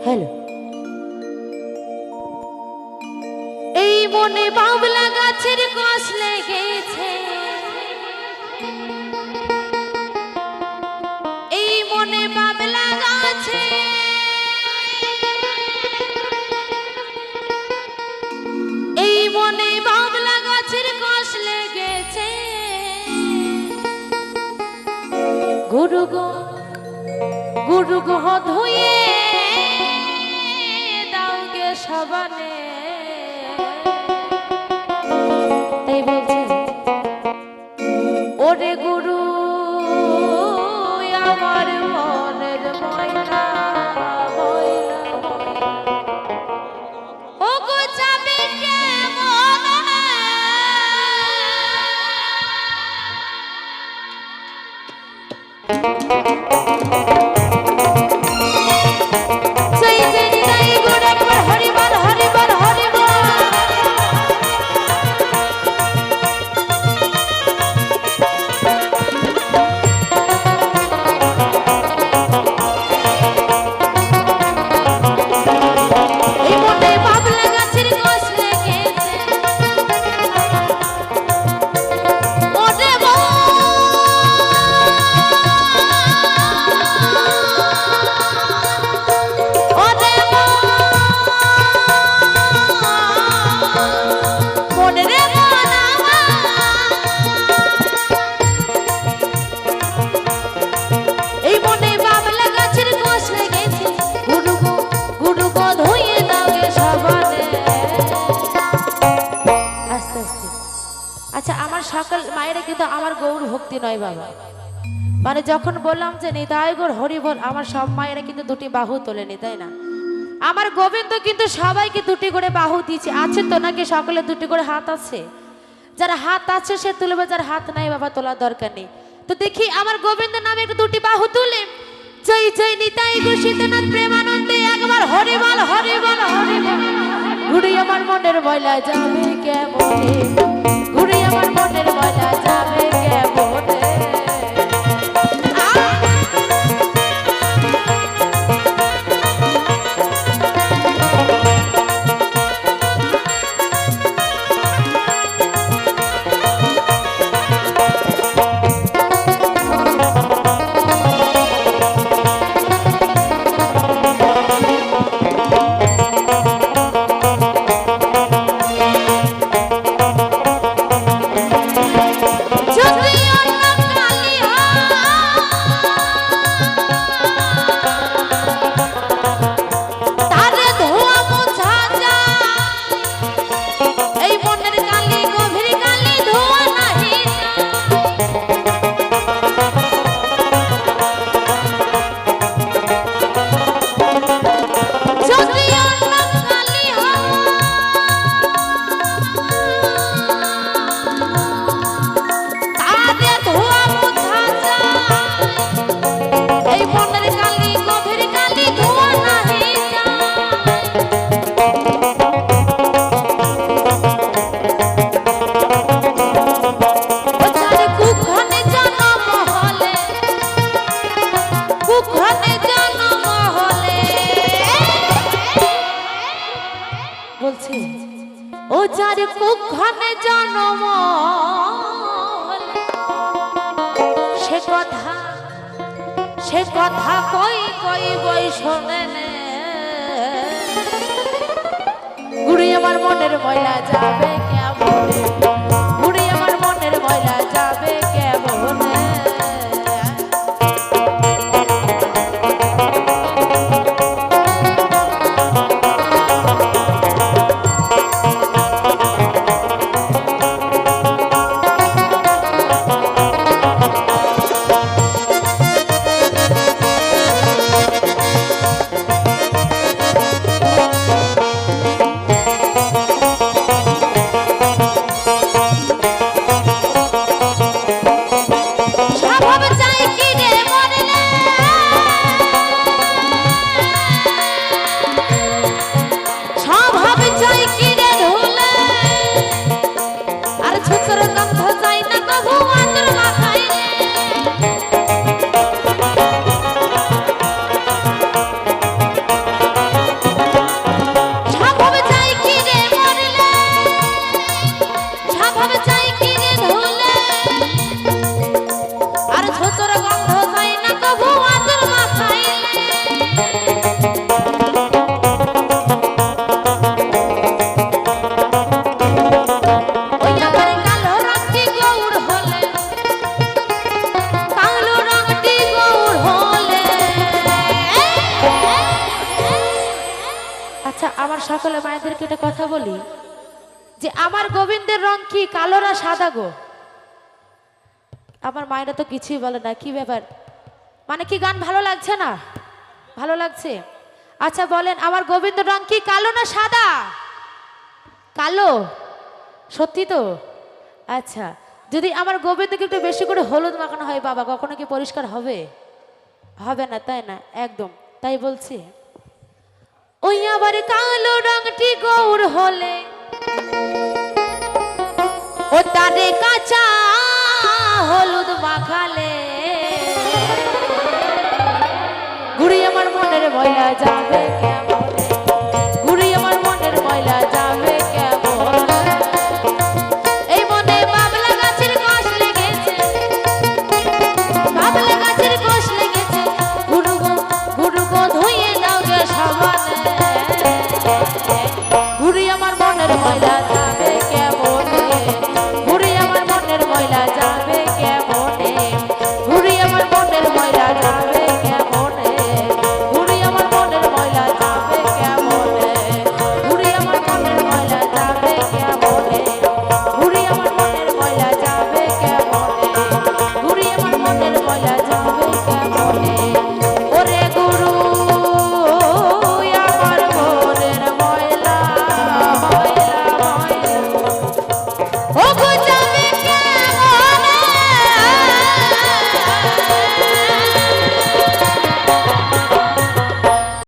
Hello. এই মনে বাবলা গাছের কষ লেগেছে, এই মনে বাবলা গাছে, এই মনে বাবলা গাছের কষ লেগেছে। গুরু গো গুরু গো ধুয়ে দাওগে সাবানে। তাই বলছে ওরে গুরু আমার মনের ময়লা ময়লা ও গো যাবে কেমন সেই যে নিতাই গুড় একবার হরিবল হরিবল হরিবল। এই মনে বাবলা গাছের কষ লেগেছে, ওরে আচ্ছা আমার সকল মায়েরা কিন্তু আমার গৌর ভক্তি নয় বাবা, মানে যখন বললাম যে নিতাই গৌর হরি বল, আমার সব মায়েরা কিন্তু দুটি বাহু তোলেনি, তাই না? আমার গোবিন্দ কিন্তু সবাইকে দুটি করে বাহু দিয়েছে। আছে তো নাকি সকলে দুটি করে হাত আছে? যারা হাত আছে সে তুলবে, যার হাত নাই বাবা তোলার দরকার নেই। তো দেখি আমার গোবিন্দ নামে একটু দুটি বাহু তুলে জয় জয় নিতাই গৌর সীতানাথ প্রেমানন্দে একবার হরি বল হরি বল হরি বল। ঘুরে আমার মনের ময়লা যাবে কেমনে, ঘুরে আমার মনের ময়লা যাবে কেমনে। ও যার কুক্ষণে জন্ম সে কথা কই কই বই শোনে নে। ঘুরে আমার মনের ময়লা যাবে কেমনে, ঘুরে আমার মনের ময়লা যাবে কেমনে। আচ্ছা আমার সকলে মায়েদেরকে একটা কথা বলি যে আমার গোবিন্দের রং কি কালো না সাদা গো? আমার মায়েরা তো কিছুই বলে না, কি ব্যাপার? মানে কি গান ভালো লাগছে না? ভালো লাগছে। আচ্ছা বলেন আমার গোবিন্দের রং কি কালো না সাদা? কালো। সত্যি তো? আচ্ছা যদি আমার গোবিন্দকে একটু বেশি করে হলুদ মাখানো হয় বাবা, কখনো কি পরিষ্কার হবে? হবে না, তাই না? একদম তাই বলছি। ওই আবার কালো রংটি গৌর হলে ও তারে কাঁচা হলুদ মাখালে গুড়ি আমার মনের ময়লা যাবে কেমন?